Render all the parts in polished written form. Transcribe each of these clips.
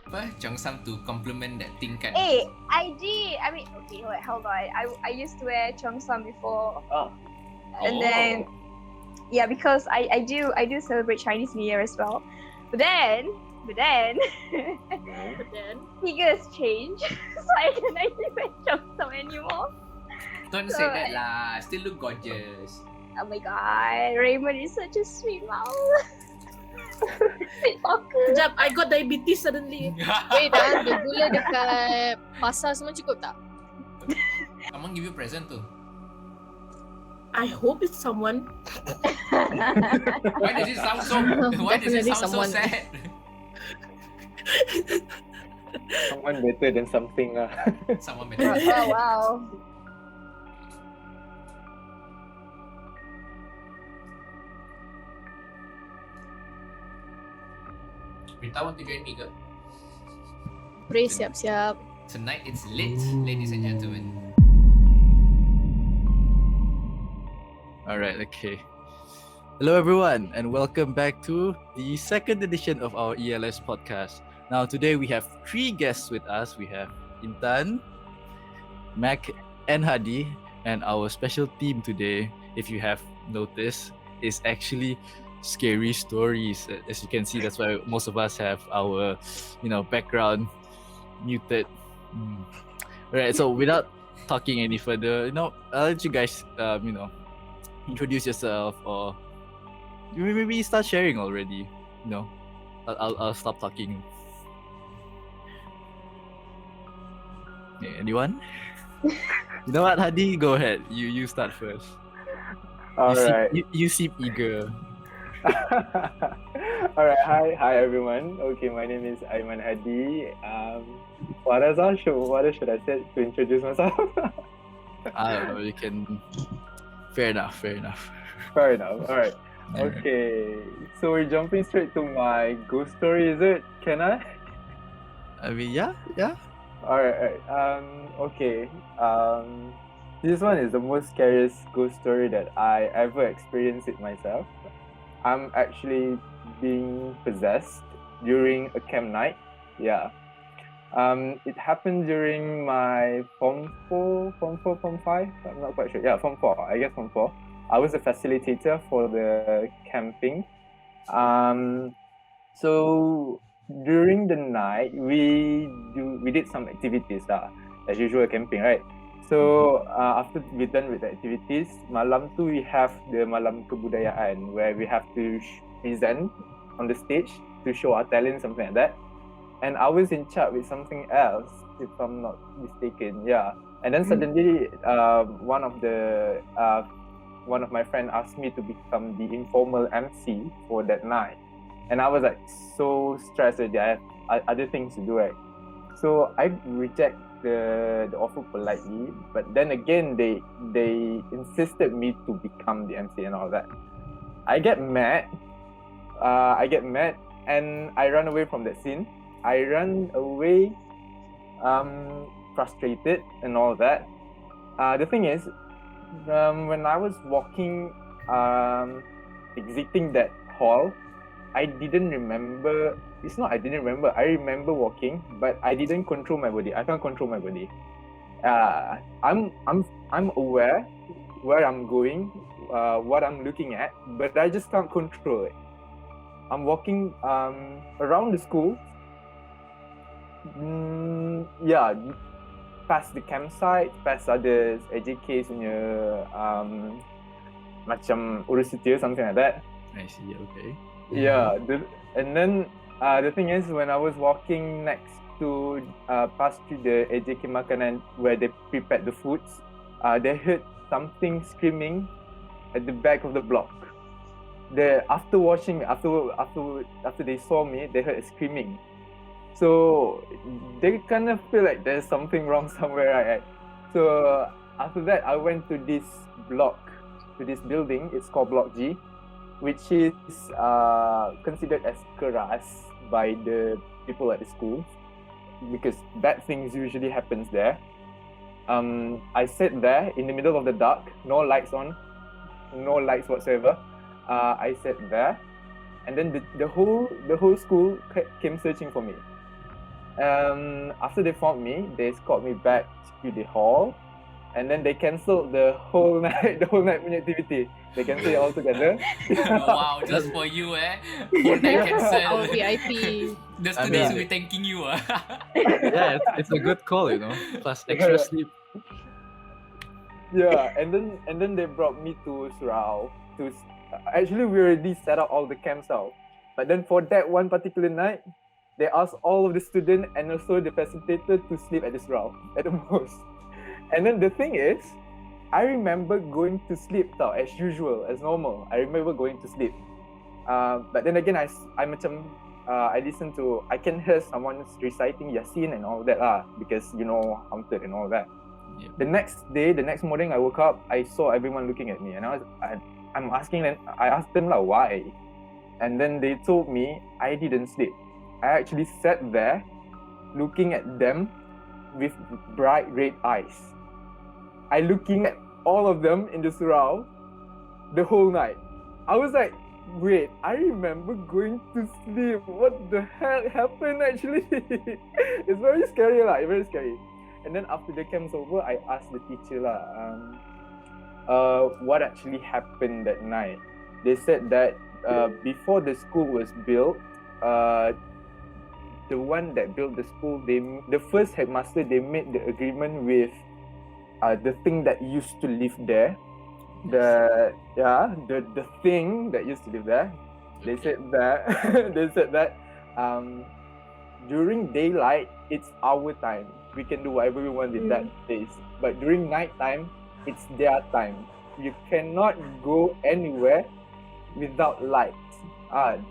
Apa? Cheongsam to compliment that thing kan? I did. I mean, okay, wait, hold on. I used to wear cheongsam before. Oh. And then, yeah, because I do celebrate Chinese New Year as well. But then figures change, so I cannot even wear cheongsam anymore. Don't say that lah. Still look gorgeous. Oh my god, Raymond is such a sweet mouth. Sweet talker. Sekejap, I got diabetes suddenly. Wait, the gula dekat pasar semua cukup tak? Someone give you present tu. I hope it's someone. Why does it sound so? Why does it Definitely sound so someone. sad? Someone better than something lah. Someone better. Oh wow. Rita want to join me ke? Pray siap-siap. Tonight it's lit, ladies and gentlemen. Alright, okay. Hello everyone and welcome back to the second edition of our ELS podcast. Now today we have three guests with us. We have Intan, Mac and Hadi, and our special theme today, if you have noticed, is actually scary stories. As you can see, that's why most of us have our background muted. Alright, so without talking any further, I'll let you guys introduce yourself, or maybe start sharing already. I'll stop talking. Yeah, anyone? You know what, Hadi? Go ahead. You start first. Alright. You seem eager. Alright, hi everyone. Okay, my name is Aiman Hadi. What else should I say to introduce myself? I don't know, you can. Fair enough. Alright. Okay. So we're jumping straight to my ghost story, is it? Can I? I mean, yeah. Alright. Okay. This one is the most scariest ghost story that I ever experienced it myself. I'm actually being possessed during a camp night. Yeah. It happened during my Form 5? I'm not quite sure. Yeah, Form 4. I guess Form 4. I was a facilitator for the camping. So during the night, we did some activities as usual camping, right? So after we're done with the activities, malam tu we have the malam kebudayaan where we have to present on the stage to show our talent, something like that. And I was in charge with something else, if I'm not mistaken. Yeah. And then suddenly, one of my friends asked me to become the informal MC for that night, and I was like so stressed that I have other things to do, right? So I reject the offer politely, but then again they insisted me to become the MC and all that. I get mad, and I run away from that scene. I run away, frustrated and all that. The thing is, when I was walking, exiting that hall, I didn't remember. It's not I didn't remember. I remember walking, but I didn't control my body. I can't control my body. I'm aware where I'm going, what I'm looking at, but I just can't control it. I'm walking around the school. Past the campsite, past others, AJK punya macam urus setia, something like that. I see. Okay. Yeah, and then the thing is, when I was walking next to past to the AJK makanan where they prepared the foods, they heard something screaming at the back of the block. After they saw me, they heard screaming. So they kind of feel like there's something wrong somewhere, right? So after that, I went to this building. It's called Block G, which is considered as keras by the people at the school because bad things usually happens there. I sat there in the middle of the dark, no lights on, no lights whatsoever. I sat there, and then the whole school came searching for me. After they found me, they escorted me back to the hall, and then they cancelled the whole night punya activity. They cancelled it all together. Wow, just for you, whole night Our cancel. VIP. The I students mean- will be thanking you. Yeah, it's a good call, you know. Plus extra sleep. Yeah, and then they brought me to Surau. Actually, we already set up all the camps out, but then for that one particular night, they asked all of the students and also the facilitator to sleep at the Surau at the most. And then the thing is, I remember going to sleep as usual, as normal. I remember going to sleep. But then again, I listen to, I can hear someone reciting Yasin and all that because haunted and all that. Yeah. The next morning, I woke up, I saw everyone looking at me, and I'm asking them, I asked them why, and then they told me I didn't sleep. I actually sat there, looking at them with bright red eyes. I looking at all of them in the surau the whole night. I was like, wait, I remember going to sleep. What the hell happened actually? It's very scary very scary. And then after the camp's over, I asked the teacher what actually happened that night. They said that before the school was built, the one that built the school, the first headmaster, they made the agreement with the thing that used to live there. The thing that used to live there. They said that during daylight it's our time. We can do whatever we want in that place. But during night time, it's their time. You cannot go anywhere without light.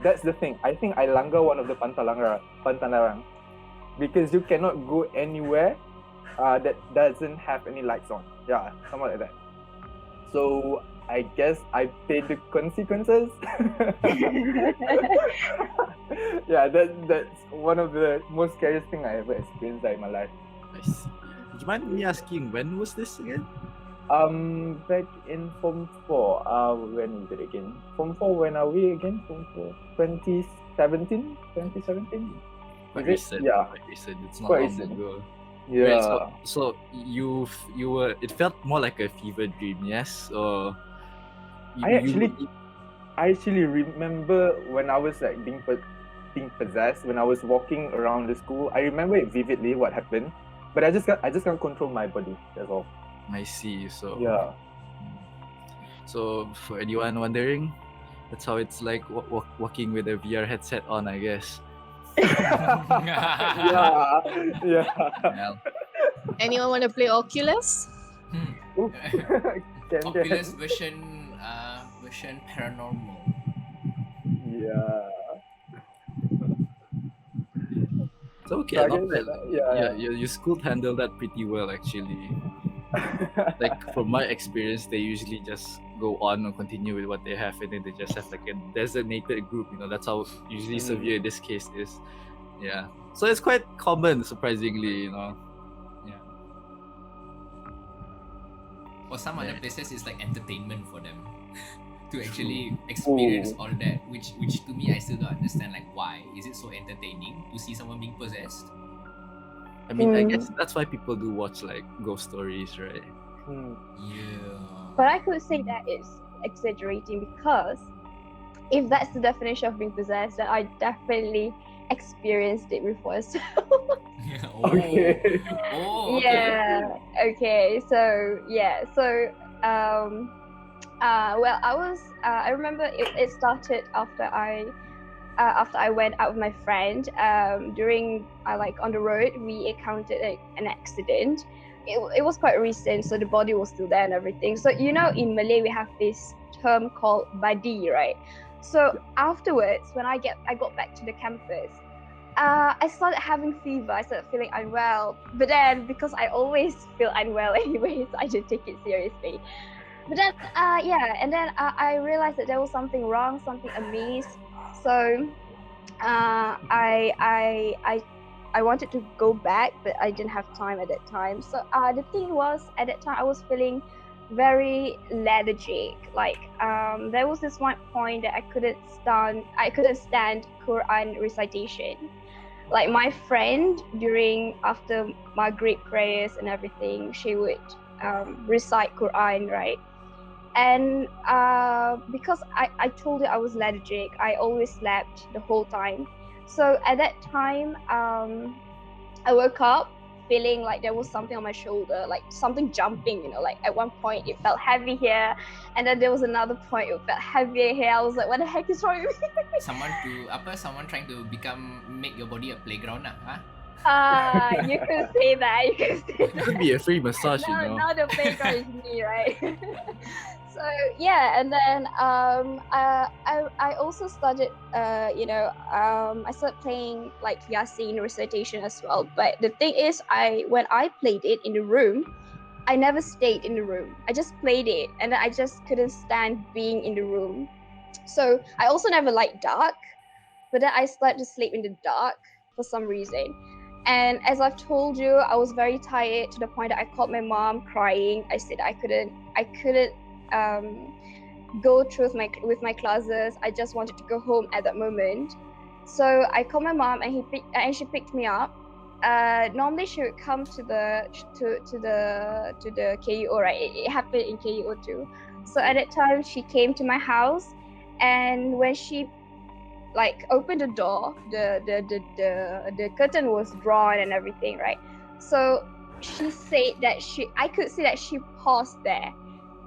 That's the thing. I think I langgar one of the pantalarang because you cannot go anywhere that doesn't have any lights on. Yeah, something like that. So I guess I paid the consequences. Yeah, that's one of the most scariest thing I ever experienced in my life. I see. Do you mind me asking, when was this again? Back in Form 4. When was it again? Form 4, when are we again? Form 4? 2017? Quite Is it? recent. Yeah. Quite recent. It's not Quite long recent. ago. Yeah. Right, so you were. It felt more like a fever dream, yes, or I actually remember when I was like being possessed, when I was walking around the school. I remember it vividly what happened, but I just can't control my body. That's all. I see. So Yeah. So for anyone wondering, that's how it's like walking with a VR headset on, I guess. Yeah. Well, Anyone want to play Oculus? Can. Oculus version Paranormal. Yeah. it's okay. So I Not guess bad. yeah. Your school handled that pretty well, actually. Like from my experience, they usually just go on and continue with what they have, and then they just have like a designated group. That's how usually severe this case is. Yeah. So it's quite common, surprisingly. Yeah. For some other places, it's like entertainment for them to actually experience all that. Which to me, I still don't understand. Like, why is it so entertaining to see someone being possessed? I mean, I guess that's why people do watch like ghost stories, right? Yeah. But I could say that it's exaggerating because if that's the definition of being possessed, then I definitely experienced it before. So Okay. Oh. Okay. yeah. Okay. So yeah. So well, I remember it started after I went out with my friend. During on the road, we encountered an accident. It was quite recent, so the body was still there and everything. So in Malay we have this term called badi, right? So afterwards, when I got back to the campus, I started having fever. I started feeling unwell. But then, because I always feel unwell anyways, I didn't take it seriously. But then, and then I realized that there was something wrong, something amiss. So, I wanted to go back, but I didn't have time at that time. So the thing was, at that time I was feeling very lethargic. Like there was this one point that I couldn't stand Quran recitation. Like my friend during after Maghrib prayers and everything, she would recite Quran, right? And because I told you I was lethargic, I always slept the whole time. So at that time, I woke up feeling like there was something on my shoulder, like something jumping, like at one point it felt heavy here, and then there was another point it felt heavier here. I was like, what the heck is wrong with me? Someone trying to make your body a playground lah, huh? You could say that. You could say It that. could be a free massage, Now the playground is me, right? So yeah, and then I also started I started playing like Yasin recitation as well. But the thing is, when I played it in the room, I never stayed in the room. I just played it, and I just couldn't stand being in the room. So I also never liked dark, but then I started to sleep in the dark for some reason. And as I've told you, I was very tired to the point that I called my mom crying. I said I couldn't go through with my classes. I just wanted to go home at that moment. So I called my mom, and she picked me up. Normally she would come to the KUO, right? It happened in KUO too. So at that time she came to my house, and when she like opened the door, the curtain was drawn and everything, right? So she said that I could see that she paused there,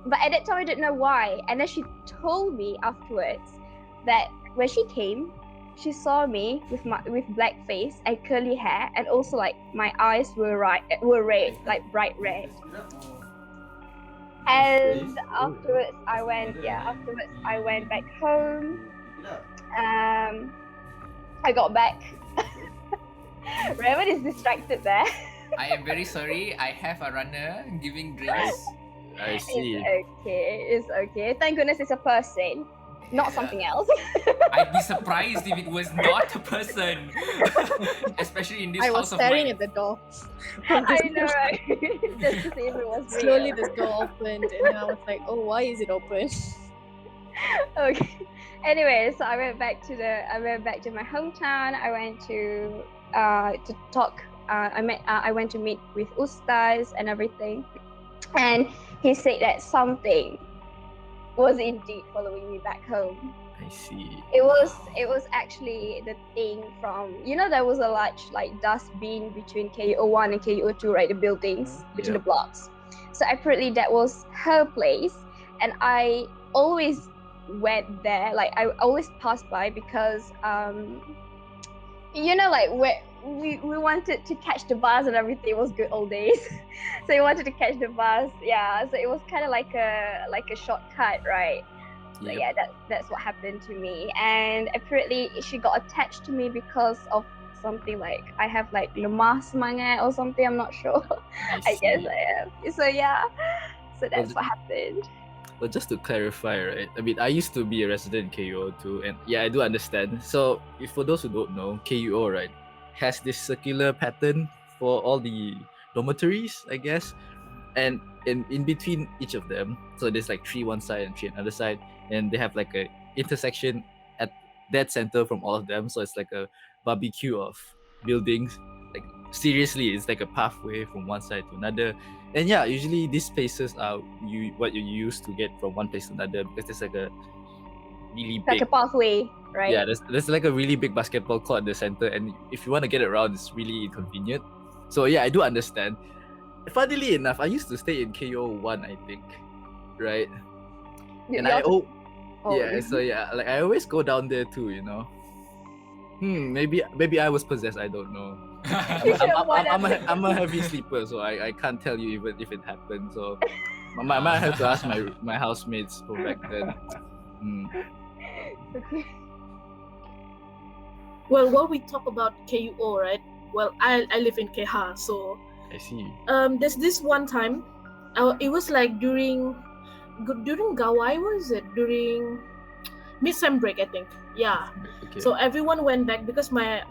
but at that time I didn't know why. And then she told me afterwards that when she came, she saw me with black face and curly hair, and also like my eyes were red, like bright red. And afterwards I went back home. I got back. Raymond is distracted there. I am very sorry. I have a runner giving drinks. I see. It's okay. Thank goodness it's a person, not something else. I'd be surprised if it was not a person, especially in this I was house of staring mine. at the door. I know, right? Just to see if it was real. Slowly, this door opened, and I was like, "Oh, why is it open?" Okay. Anyway, so I went back to my hometown. I went to talk. I went to meet with Ustaz and everything, and he said that something was indeed following me back home. I see. It was actually the thing from, there was a large like dustbin between KO1 and KO2, right? The buildings between the blocks. So apparently that was her place, and I always went there. Like I always passed by because like where we wanted to catch the bus and everything. It was good old days. So we wanted to catch the bus. Yeah. So it was kind of like a shortcut, right? So yeah, that's what happened to me. And apparently she got attached to me because of something like I have like lemah semangat or something. I'm not sure. I guess I am. So yeah. So that's what happened. Well, just to clarify, right? I mean, I used to be a resident in KUO too, and yeah, I do understand. So, if for those who don't know, KUO, right, has this circular pattern for all the dormitories, I guess, and in between each of them, so there's like 3 one side and 3 another side, and they have like a intersection at that center from all of them. So it's like a barbecue of buildings. Like seriously, it's like a pathway from one side to another. And yeah, usually these places are what you use to get from one place to another, because there's like a really like big a pathway, right? yeah, there's like a really big basketball court at the center, and if you want to get around, it's really inconvenient. So yeah, I do understand. Funnily enough, I used to stay in KO1, I think, right? And so yeah, like I always go down there too, maybe I was possessed, I don't know. I'm a heavy sleeper, so I can't tell you even if it happened. So I might have to ask my housemates from back then. Okay. Well, while we talk about KUO, right? Well, I live in KH, so I see. there's this one time, it was like during Gawai, was it during mid-sem break, I think. Yeah. Okay. So everyone went back because my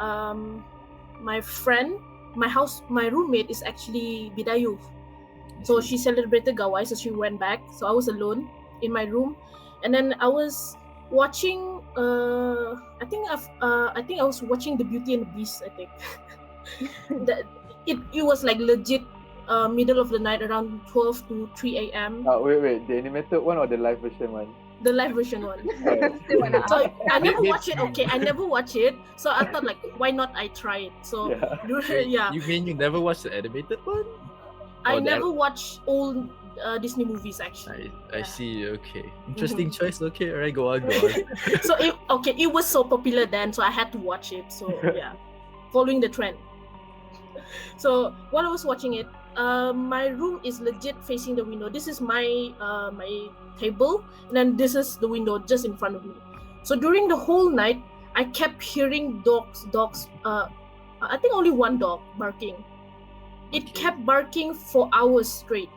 roommate is actually Bidayuh. So she celebrated Gawai, so she went back. So I was alone in my room, and then I was watching. I think I was watching The Beauty and the Beast. I think that it was like legit middle of the night, around 12 to 3 a.m. Wait, the animated one or the live version one? The live version one. Still wanna So ask. I never watched it. Okay, I never watched it. So I thought like, why not I try it? So yeah, You mean you never watched the animated one? I Oh, never watched old Disney movies actually. I see. Okay, interesting choice. Okay, alright, go on. So it was so popular then, so I had to watch it. So yeah, following the trend. So while I was watching it, my room is legit facing the window. This is my my table, and then this is the window just in front of me. So during the whole night, I kept hearing dogs. I think only one dog barking. It Okay. kept barking for hours straight.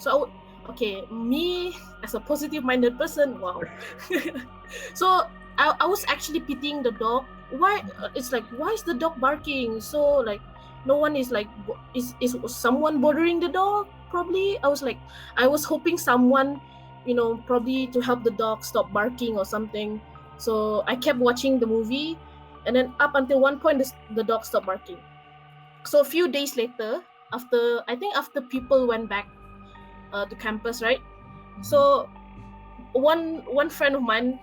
So okay, me as a positive-minded person, wow. So I was actually pitying the dog. Why it's like, why is the dog barking? So like no one is like, is someone bothering the dog? Probably. I was hoping someone, probably to help the dog stop barking or something. So I kept watching the movie, and then up until one point the dog stopped barking. So a few days later, after people went back to campus, right? So one friend of mine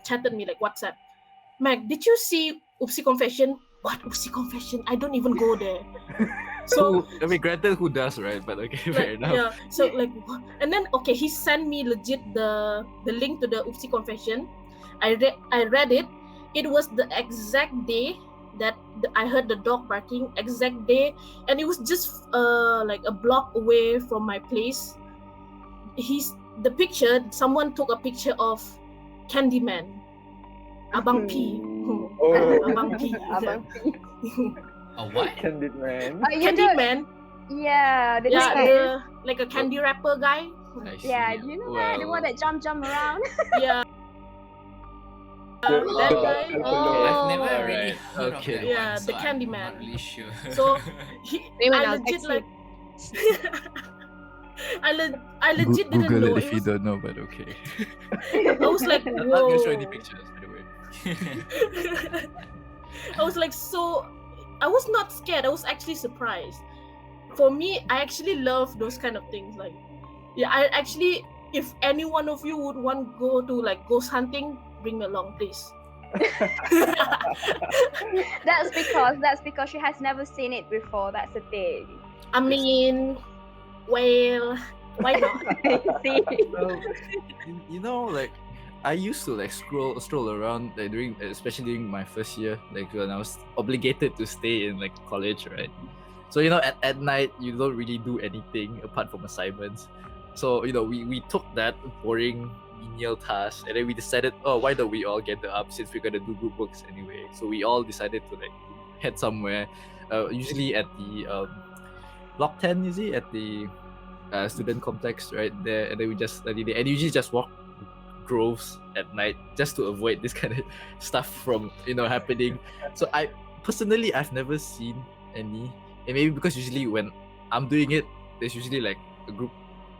chatted me like WhatsApp, Mag, did you see Oopsie Confession? What Oopsie Confession? I don't even go there. So I mean, granted, who does, right? But okay, fair enough. yeah, so like, and then okay, he sent me legit the link to the Oopsie Confession. I read it. It was the exact day that I heard the dog barking, exact day, and it was just like a block away from my place. Someone took a picture of Candyman, Abang P. Abang P. Abang P. A what? Candid man. Oh, you know, Candyman, yeah, the yeah, guy. like a candy wrapper guy. I see. Yeah, you know that the one that jump around. Yeah. The- That the- guy. the- I've never Alright, really heard okay. of that Yeah, one, the so Candyman. I'm not really sure. So Raymond, I I'll legit text like, I legit didn't Google know. it if you was, don't know, but okay. I was like, I'm not gonna show any whoa. pictures, by the way. I was like, so I was not scared. I was actually surprised. For me, I actually love those kind of things. Like, yeah, I actually, if any one of you would want to go to like ghost hunting, bring me along, please. That's because she has never seen it before. That's the thing. I mean, well, why not? See? Well, you know, like I used to like stroll around like especially during my first year, like when I was obligated to stay in like college, right? So at night you don't really do anything apart from assignments. So we took that boring menial task and then we decided, oh, why don't we all get up since we're gonna do group works anyway? So we all decided to like head somewhere, usually at the block 10, is it, at the student complex right there, and then we just study there and usually just walk groves at night just to avoid this kind of stuff from happening. So I've never seen any, and maybe because usually when I'm doing it, there's usually like a group,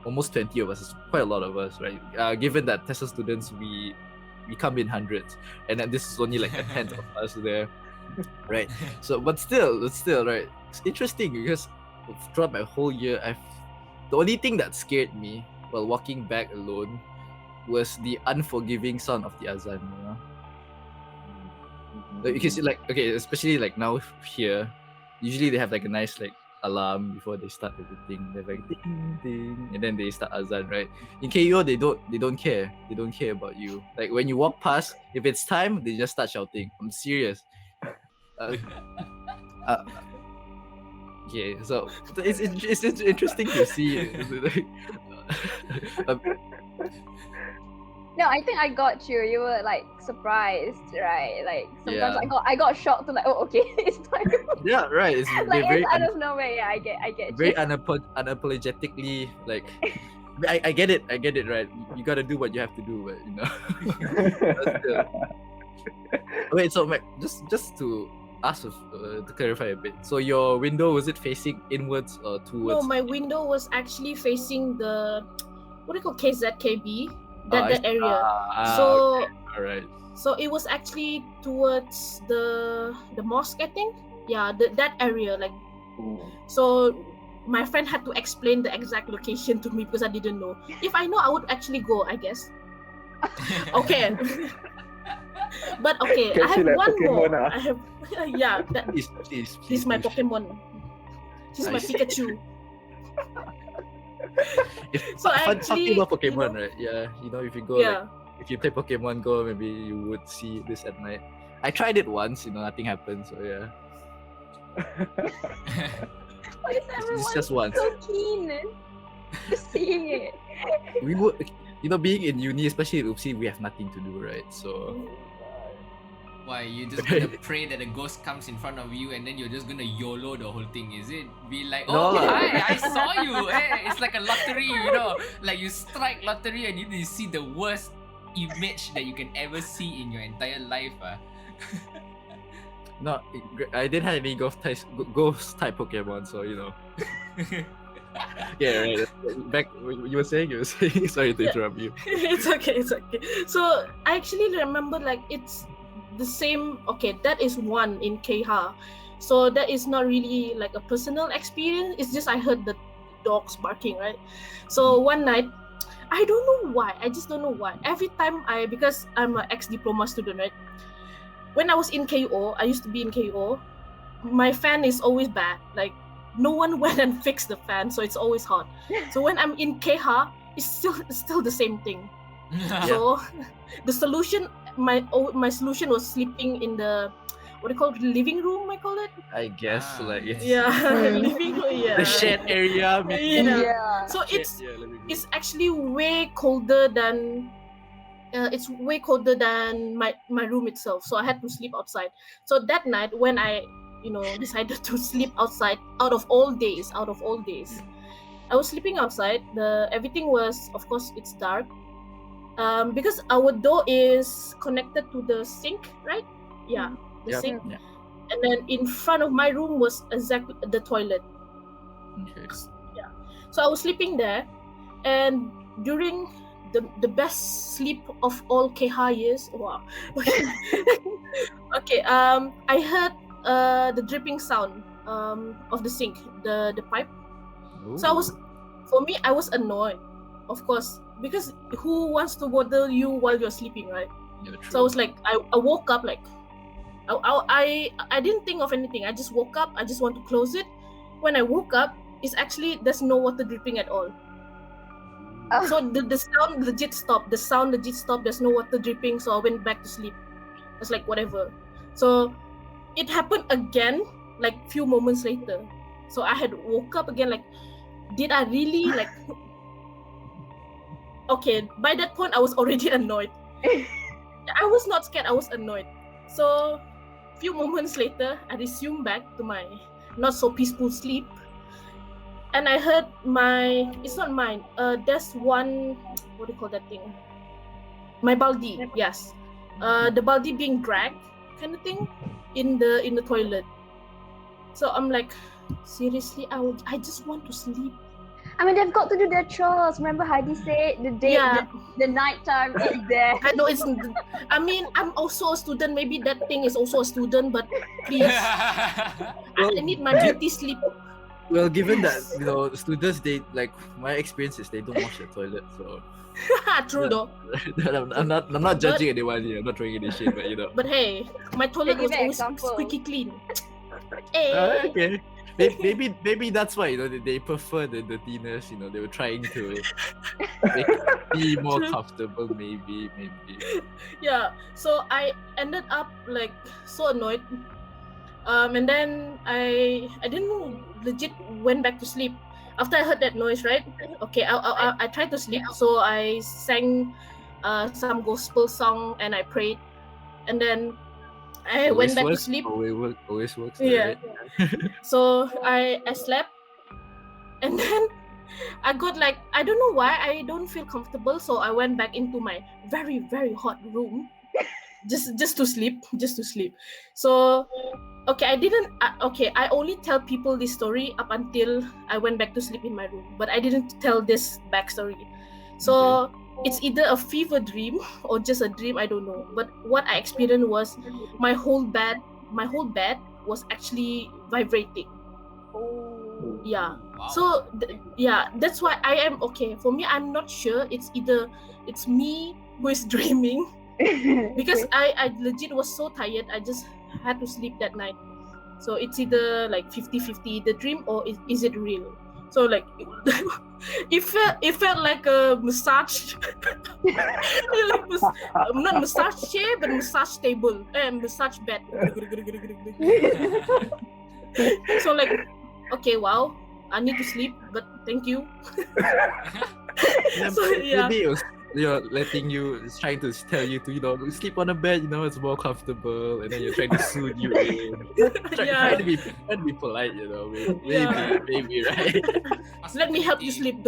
almost 20 of us. It's quite a lot of us, right? Given that Tesla students, we come in hundreds, and then this is only like a tenth of us there, right? So but still right, it's interesting because throughout my whole year, the only thing that scared me while walking back alone was the unforgiving sound of the azan, Like, because like, okay, especially like now here, usually they have like a nice like alarm before they start everything. They're like ding ding, and then they start azan, right? In KUO, they don't care. They don't care about you. Like when you walk past, if it's time, they just start shouting. I'm serious. Okay, so it's interesting to see. No, I think I got you. You were like surprised, right? Like sometimes Yeah. I got shocked to like, oh, okay, it's time. Yeah, right. It's Like very it's out of nowhere. Yeah, I get very you. unapologetically like. I get it, right? You gotta do what you have to do, but But still. Wait, so Mac, just to ask to clarify a bit. So your window, was it facing inwards or towards? No, my window was actually facing the, what do you call, KZKB, that I see. area. Ah, So all right. so it was actually towards the mosque, I think. Yeah, that area. Like, so my friend had to explain the exact location to me because I didn't know. If I know, I would actually go, I guess. Okay. But okay, I Catch have you like one more. Pokemon, ah. I have yeah, that Please. he's my please. Pokemon. He's my I see. Pikachu. So I talking actually, about you Pokemon, know- right? Yeah, if you go Yeah. if you play Pokemon Go, maybe you would see this at night. I tried it once, nothing happened. So yeah, Why is it's everyone just once. so keen to seeing it? We would, being in uni, especially at UPSI, we have nothing to do, right? So Why, you just gonna pray that a ghost comes in front of you and then you're just gonna YOLO the whole thing, is it? Be like, No oh lah. hi, I saw you. Hey, it's like a lottery, like you strike lottery and you see the worst image that you can ever see in your entire life. no, I didn't have any ghost type Pokemon, so Yeah, right. Back, you were saying. Sorry to Yeah. interrupt you. It's okay. So I actually remember, like, it's the same. Okay, that is one in Keha. So that is not really like a personal experience. It's just I heard the dogs barking, right? So one night, I don't know why. I just don't know why. Every time because I'm an ex-diploma student, right? When I was in KO, I used to be in KO. My fan is always bad. Like, no one went and fixed the fan, so it's always hot. So when I'm in Keha, it's still the same thing. So the solution, my solution was sleeping in the, what do you call it, living room, I call it. I guess Ah. like it's Yeah, living room. Yeah. the shed area. Yeah. So Shed, it's yeah, living room. it's actually way colder than my room itself. So I had to sleep outside. So that night when I decided to sleep outside, out of all days, I was sleeping outside. Everything was, of course, it's dark. Because our door is connected to the sink, right? Yeah, the Yep, sink. yeah. And then in front of my room was exactly the toilet. Okay. So I was sleeping there, and during the best sleep of all KH years, wow. Okay, I heard the dripping sound of the sink, the pipe. So I was annoyed, of course, because who wants to bother you while you're sleeping, right? Yeah, So I was like, I woke up, like, I didn't think of anything. I just woke up. I just want to close it. When I woke up, it's actually, there's no water dripping at all. Oh. So the sound legit stopped. There's no water dripping. So I went back to sleep. I was like, whatever. So it happened again, like few moments later. So I had woke up again, like, did I really, like, okay, by that point I was already annoyed. I was not scared, I was annoyed. So few moments later, I resumed back to my not so peaceful sleep. And I heard it's not mine, there's one, what do you call that thing? My baldi, yes. The baldi being dragged, kind of thing, in the toilet. So I'm like, seriously, I just want to sleep. I mean, they've got to do their chores. Remember Heidi said the nighttime is there. I know I mean, I'm also a student. Maybe that thing is also a student, but please, I need my beauty sleep. Well, given that students, they like, my experience is they don't wash the toilet, so True though. I'm not judging anyone here. I'm not throwing any shade, but But hey, my toilet Give was an always example. squeaky clean. Hey. Okay. Maybe that's why they prefer the dirtiness. They were trying to make it be more True. comfortable. Maybe. Yeah. So I ended up like so annoyed. And then I didn't know, legit went back to sleep after I heard that noise, right? Okay, I tried to sleep, so I sang some gospel song and I prayed, and then I went back to sleep. Always works. Yeah. Right? So I slept, and then I got like, I don't know why I don't feel comfortable, so I went back into my very, very hot room just to sleep. So Okay, I didn't. Okay, I only tell people this story up until I went back to sleep in my room, but I didn't tell this backstory. So it's either a fever dream or just a dream. I don't know. But what I experienced was my whole bed was actually vibrating. Oh. Yeah. Wow. So yeah, that's why I am okay. For me, I'm not sure. It's either it's me who is dreaming because I legit was so tired. I just had to sleep that night. So it's either like 50-50 the dream or is it real? So like it felt like a massage like not massage chair but massage table and massage bed. So like okay, wow, I need to sleep, but thank you. So yeah. Maybe it was letting you, it's trying to tell you to sleep on a bed, it's more comfortable, and then you're trying to soothe you in. Trying to be polite, maybe, Yeah. maybe, right? Let me help you sleep.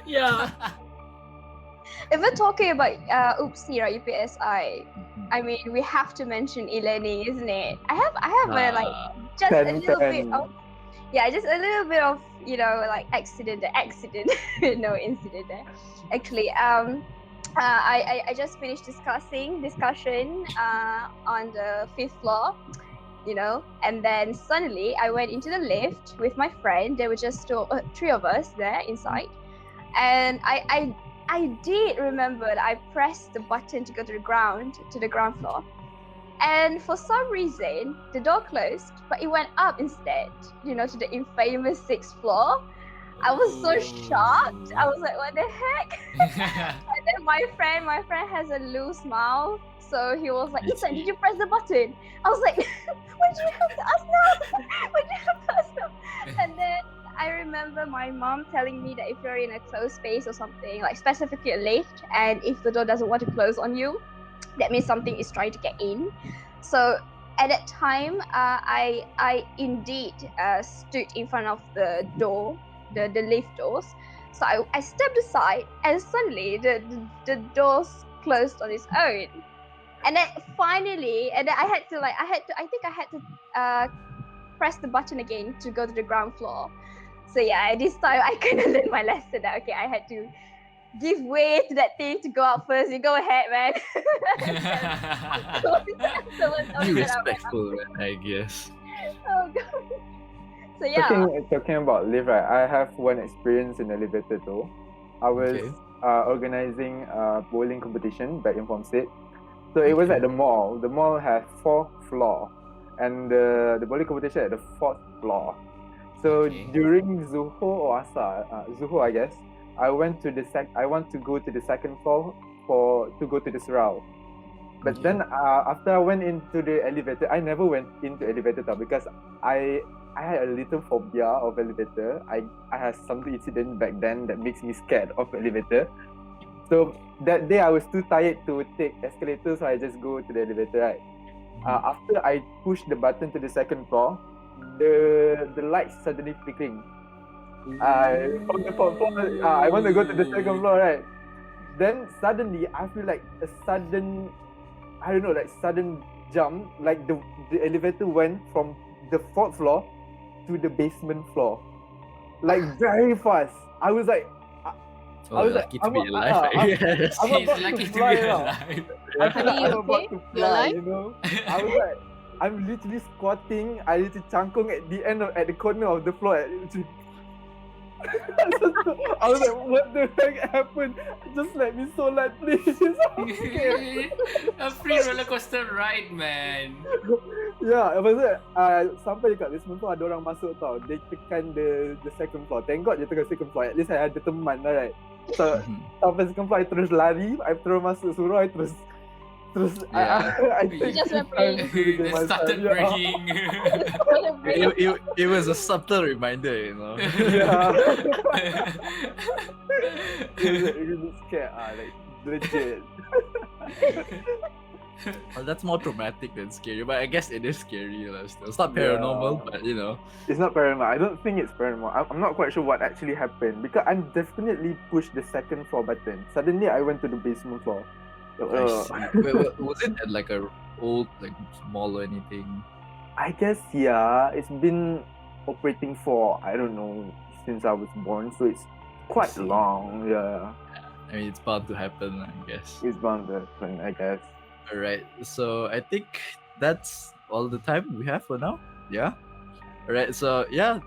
Yeah. If we're talking about oopsie, right, UPSI, I mean, we have to mention e-learning, isn't it? I have just a little bit of, just a little bit of, like accident, no incident there. Actually, I just finished discussion on the 5th floor, and then suddenly I went into the lift with my friend. There were just 3 of us there inside, and I did remember that I pressed the button to go to the ground floor. And for some reason, the door closed, but it went up instead, to the infamous 6th floor. I was so shocked. I was like, what the heck? And then my friend has a loose mouth. So he was like, Ethan, did you press the button? I was like, why do you have to ask now? Why do you have to ask now? And then I remember my mom telling me that if you're in a closed space or something, like specifically a lift, and if the door doesn't want to close on you, that means something is trying to get in. So at that time, I indeed stood in front of the door, the lift doors. So I stepped aside, and suddenly the doors closed on its own. And then finally, I think I had to press the button again to go to the ground floor. So yeah, this time I kind of learned my lesson that okay, I had to give way to that thing to go out first. You go ahead, man. Be respectful, I guess. Oh god. So yeah. Talking about lift, right? I have one experience in elevator though. I was organizing a bowling competition back in Form 6. So it was at the mall. The mall has 4 floors, and the bowling competition at the 4th floor. So during Zuho or Asar, Zuho I guess, I want to go to the 2nd floor to go to the Surau. But then after I went into the elevator, I never went into elevator because I had a little phobia of elevator. I had some incident back then that makes me scared of elevator. So that day I was too tired to take escalator, so I just go to the elevator, right? After I push the button to the 2nd floor, the lights suddenly flickering. From the 4th floor, I want to go to the 2nd floor, right? Then suddenly I feel like a sudden, sudden jump. Like the elevator went from the 4th floor to the basement floor, like very fast. I was like, lucky to be alive. I'm about lucky to to fly be now. alive. I feel like Are you I'm about okay? to You fly, alive? I was like, I'm literally squatting. I literally changkung at the corner of the floor. I was like, what the heck happened? Just let me solat, please. A free roller coaster ride, man. Yeah, I was like, sampai dekat basement floor ada orang masuk tau. They tekan the 2nd floor. Thank God dia tekan 2nd floor. At least I ada teman lah, right? So sampai 2nd floor, I terus lari. I terus masuk surau. I terus I just went praying. They started praying. It was a subtle reminder, Yeah. It was really scared, like legit. Well, that's more traumatic than scary, but I guess it is scary. Still. It's not paranormal, but It's not paranormal. I don't think it's paranormal. I'm not quite sure what actually happened because I definitely pushed the 2nd floor button. Suddenly, I went to the basement floor. I see. Was it at like a old, like mall or anything? I guess yeah, it's been operating for I don't know since I was born, so it's quite see. long. Yeah, I mean, it's bound to happen, I guess. it's bound to happen, I guess. All right. So I think that's all the time we have for now. Yeah. All right. So yeah,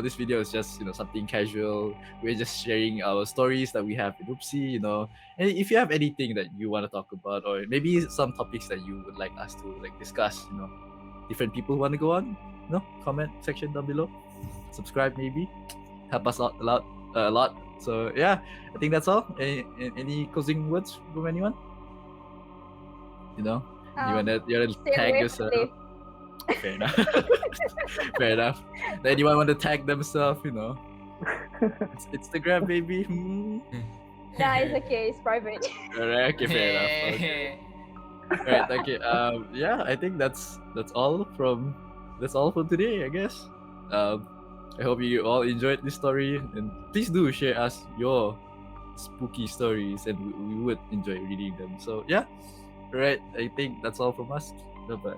this video is just something casual. We're just sharing our stories that we have in Oopsie. And if you have anything that you want to talk about, or maybe some topics that you would like us to like discuss, different people want to go on, comment section down below. Subscribe maybe, help us out a lot. So yeah, I think that's all. Any closing words from anyone? You wanna Stay tag away yourself? from Fair enough. Fair enough. Anyone want to tag themselves? It's Instagram, baby. Nah, it's okay. It's private. Alright, okay, fair enough. Okay. Alright, okay. Yeah, I think that's all for today, I guess. I hope you all enjoyed this story, and please do share us your spooky stories, and we would enjoy reading them. So yeah, alright. I think that's all from us. Bye bye.